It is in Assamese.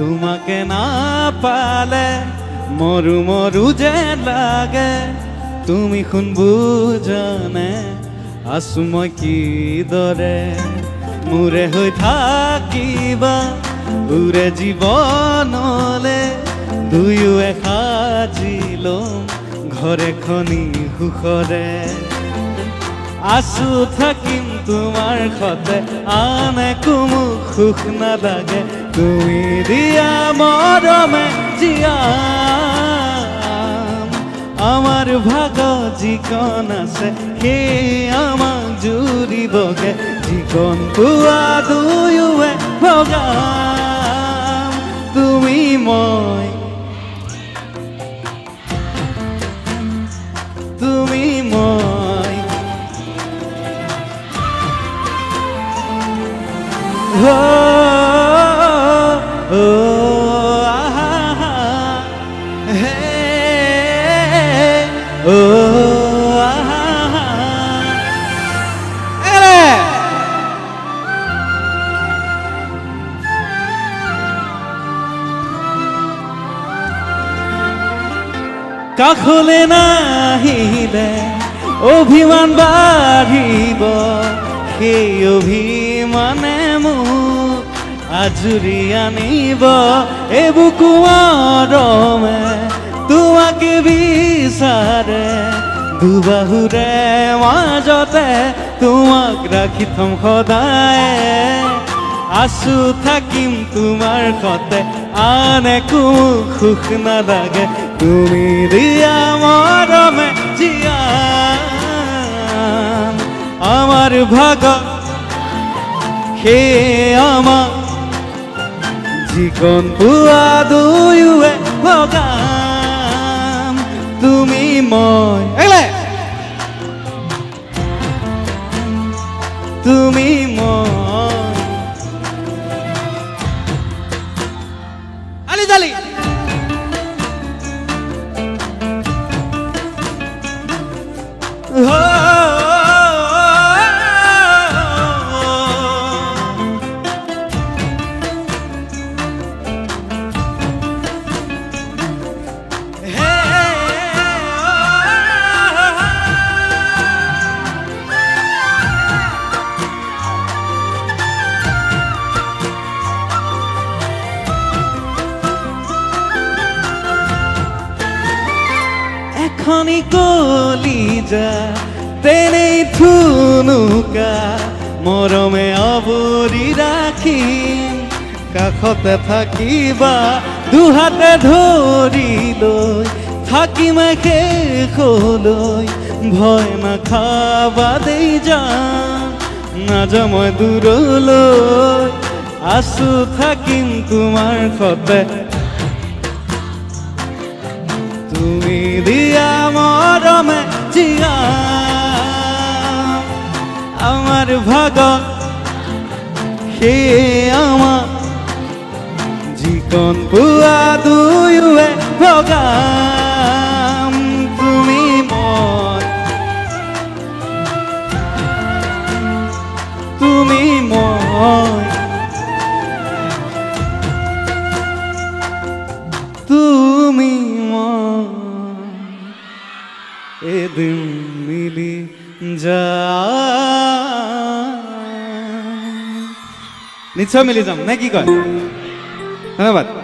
তোমাকে না পালে মৰু মৰু যে লাগে তুমি শুন বুজানে আছো মই কি দৰে মোৰে হৈ থাকিবা উৰে জীৱনলে দুয়ো এসাজি লম ঘৰ এখনি সুখৰে আছো থাকিম তোমাৰ সতে আন একো মোক সুখ নালাগে তুমি দিয়া মৰমে জীয়াম আমাৰ ভাগ যিকণ আছে সেই আমাক জুৰিবগে যিকণ পোৱা দুয়োৱে ভগাম তুমি মই তুমি মই কাখলে নাহিলে অভিমান বাঢ়িব সেই অভিমানে মোক আজুৰি আনিব এই বুকু মৰমে তোমাকে বিচাৰে দুবাহুৰে মাজতে তোমাক ৰাখি থম সদায় আছো থাকিম তোমাৰ সতে আন একো সুখ নালাগে তুমি দিয়া মৰমে জীয়াম আমাৰ ভাগ সেই আমাক যিকণ পোৱা দুয়োৱে ভগাম তুমি মই তুমি মই আলি জালি এখনি কলিজা তেনেই থুনুকা মৰমে আৱৰি ৰাখিম কাষতে থাকিবা দুহাতে ধৰি লৈ থাকিম শেষলৈ ভয় নাখাবা দেই যাম নাযাওঁ মই দূৰলৈ আছো থাকিম তোমাৰ সতে তুমি দিয়া মৰমে জীয়াম আমাৰ ভাগ সেই আমাক যিকণ পোৱা দুয়োৱে ভগাম তুমি মই তুমি মই তুমি এদিন মিলি যা নিশ্চয় মিলি যাম নে কি কয় ধন্যবাদ।